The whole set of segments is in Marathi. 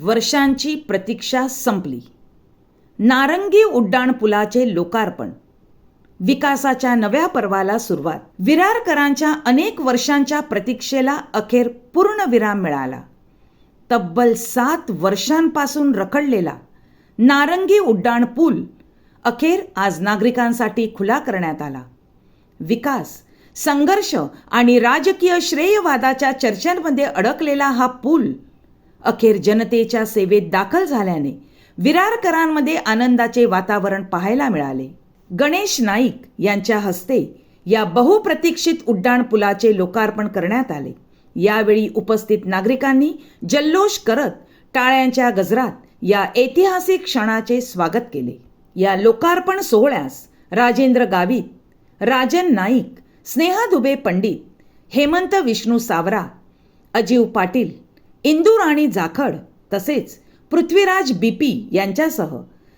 वर्षांची प्रतीक्षा संपली. नारंगी उड्डाणपुलाचे लोकार्पण. विकासाच्या नव्या पर्वाला सुरुवात. विरारकरांच्या अनेक वर्षांच्या प्रतीक्षेला अखेर पूर्णविराम मिळाला. तब्बल 7 वर्षांपासून रखडलेला नारंगी उड्डाण पूल अखेर आज नागरिकांसाठी खुला करण्यात आला. विकास, संघर्ष आणि राजकीय श्रेयवादाच्या चर्चांमध्ये अडकलेला हा पूल अखेर जनतेच्या सेवेत दाखल झाल्याने विरारकरांमध्ये आनंदाचे वातावरण पाहायला मिळाले. गणेश नाईक यांच्या हस्ते या बहुप्रतीक्षित उड्डाण पुलाचे लोकार्पण करण्यात आले. यावेळी उपस्थित नागरिकांनी जल्लोष करत टाळ्यांच्या गजरात या ऐतिहासिक क्षणाचे स्वागत केले. या लोकार्पण सोहळ्यास राजेंद्र गावित, राजन नाईक, स्नेहा दुबे पंडित, हेमंत विष्णू सावरा, अजीव पाटील, इंदुराणी जाखड तसेच पृथ्वीराज बीपी यांच्यासह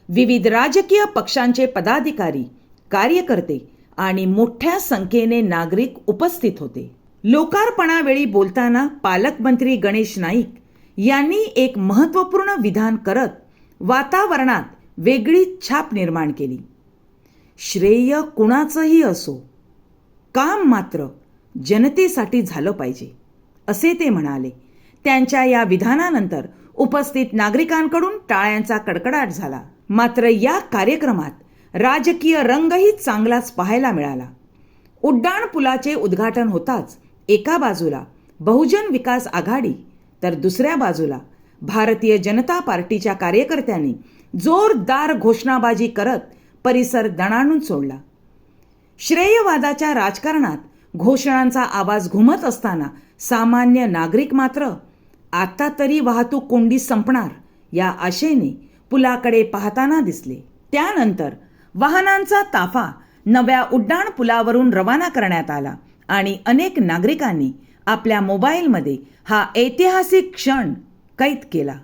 विविध राजकीय पक्षांचे पदाधिकारी, कार्यकर्ते आणि मोठ्या संख्येने नागरिक उपस्थित होते. लोकार्पणावेळी बोलताना पालकमंत्री गणेश नाईक यांनी एक महत्त्वपूर्ण विधान करत वातावरणात वेगळी छाप निर्माण केली. श्रेय कुणाचंही असो, काम मात्र जनतेसाठी झालं पाहिजे, असे ते म्हणाले. त्यांच्या या विधानानंतर उपस्थित नागरिकांकडून टाळ्यांचा कडकडाट झाला. मात्र या कार्यक्रमात राजकीय रंगही चांगलाच पाहायला मिळाला. उड्डाण पुलाचे उद्घाटन होताच एका बाजूला बहुजन विकास आघाडी तर दुसऱ्या बाजूला भारतीय जनता पार्टीच्या कार्यकर्त्यांनी जोरदार घोषणाबाजी करत परिसर दणाणून सोडला. श्रेयवादाच्या राजकारणात घोषणांचा आवाज घुमत असताना सामान्य नागरिक मात्र आता तरी वाहतूक कोंडी संपणार या आशेने पुलाकडे पाहताना दिसले. त्यानंतर वाहनांचा ताफा नव्या उड्डाण पुलावरून रवाना करण्यात आला आणि अनेक नागरिकांनी आपल्या मोबाईलमध्ये हा ऐतिहासिक क्षण कैद केला.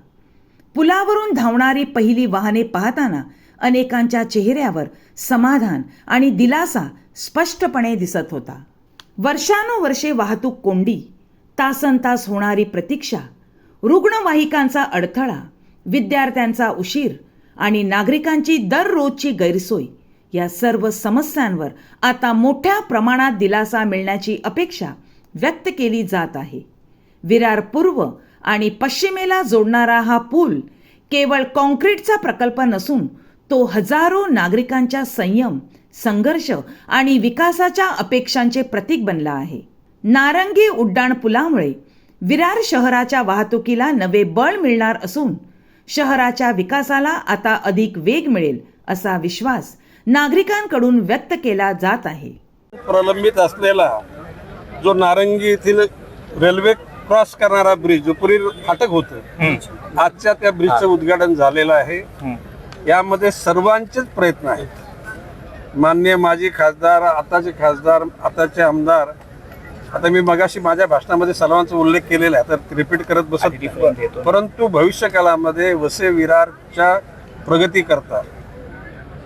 पुलावरून धावणारी पहिली वाहने पाहताना अनेकांच्या चेहऱ्यावर समाधान आणि दिलासा स्पष्टपणे दिसत होता. वर्षानुवर्षे वाहतूक कोंडी, तासनतास होणारी प्रतीक्षा, रुग्णवाहिकांचा अडथळा, विद्यार्थ्यांचा उशीर आणि नागरिकांची दररोजची गैरसोय या सर्व समस्यांवर आता मोठ्या प्रमाणात दिलासा मिळण्याची अपेक्षा व्यक्त केली जात आहे. विरार पूर्व आणि पश्चिमेला जोडणारा हा पूल केवळ कॉन्क्रीटचा प्रकल्प नसून तो हजारो नागरिकांच्या संयम, संघर्ष आणि विकासाच्या अपेक्षांचे प्रतीक बनला आहे. नारंगी उड्डाण पुलामुळे विरार शहराच्या वाहतुकीला नवे बळ मिळणार असून शहराच्या विकासाला आता अधिक वेग मिळेल असा विश्वास नागरिकांकडून व्यक्त केला जात आहे. प्रलंबित असलेला जो नारंगी येथील रेल्वे क्रॉस करणारा ब्रिज जो पूर्वी फाटक होतं, आजच्या त्या ब्रिजचं उद्घाटन झालेलं आहे. यामध्ये सर्वांचेच प्रयत्न आहेत. माननीय माजी खासदार, आताचे खासदार, आताचे आमदार, आता मी मगाशी माझ्या भाषणामध्ये सर्वांचा उल्लेख केलेला आहे तर रिपीट करत बसत नाही, परंतु भविष्य काळामध्ये वसे विरारच्या प्रगती करता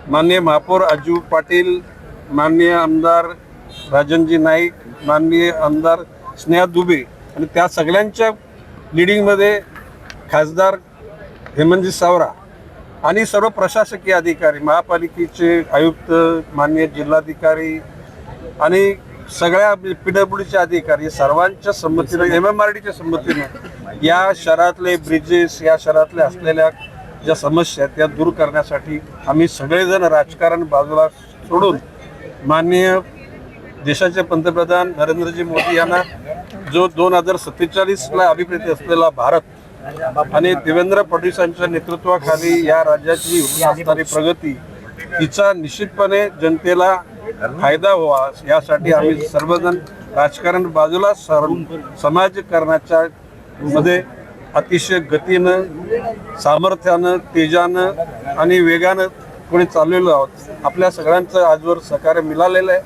माननीय महापौर अजीव पाटील, माननीय आमदार राजनजी नाईक, माननीय आमदार स्नेहा दुबे आणि त्या सगळ्यांच्या लिडिंगमध्ये खासदार हेमंतजी सावरा आणि सर्व प्रशासकीय अधिकारी, महापालिकेचे आयुक्त, माननीय जिल्हाधिकारी आणि सगळ्या PWDचे अधिकारी सर्वांच्या संमतीने, MMRDच्या संमतीने या शहरातले ब्रिजेस, या शहरातले असलेल्या ज्या समस्या आहेत त्या दूर करण्यासाठी आम्ही सगळेजण राजकारण बाजूला सोडून माननीय देशाचे पंतप्रधान नरेंद्रजी मोदी यांना जो 2047ला अभिप्रेत असलेला भारत आणि देवेंद्र फडणवीस यांच्या नेतृत्वाखाली या राज्याची असणारी प्रगती तिचा निश्चितपणे जनतेला फायदा व्हावा यासाठी आम्ही सर्वजण राजकारण बाजूला समाजकारणाच्या मध्ये अतिशय गतीनं, सामर्थ्यानं, तेजानं आणि वेगानं पुढे चाललेलो आहोत. आपल्या सगळ्यांचं आजवर सहकार्य मिळालेलं आहे.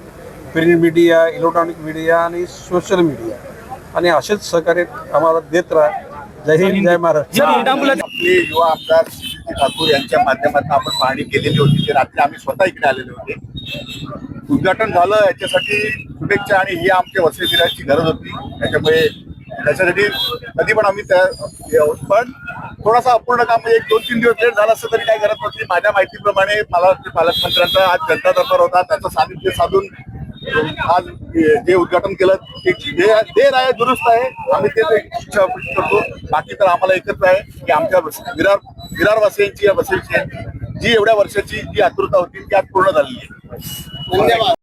प्रिंट मीडिया, इलेक्ट्रॉनिक मीडिया आणि सोशल मीडिया आणि असेच सहकार्य आम्हाला देत राहा. जय हिंद, जय महाराष्ट्र. आपले युवा आमदार ठाकूर यांच्या माध्यमातून आपण पाहणी केलेली होती. ते रात्री आम्ही स्वतः इकडे आलेले होते. उद्घाटन झालं याच्यासाठी शुभेच्छा आणि ही आमच्या वसई विरारची गरज होती. त्याच्यामुळे त्याच्यासाठी कधी पण आम्ही त्या पण थोडासा अपूर्ण काम म्हणजे 1-2-3 दिवस लेट झाला असं तरी काही गरज नव्हती. माझ्या माहितीप्रमाणे मला वाटतं पालकमंत्र्यांचा आज जनता दरबार होता, त्याचं सानिध्य साधून आज जे उद्घाटन केलं ते देर आहे, दुरुस्त आहे. आम्ही ते इच्छा अपेक्षा करतो. बाकी तर आम्हाला एकच आहे की आमच्या विरारवासियांची या वसईची जी एवढ्या वर्षाची जी आतुरता होती ती आज पूर्ण झालेली आहे. धन्यवाद.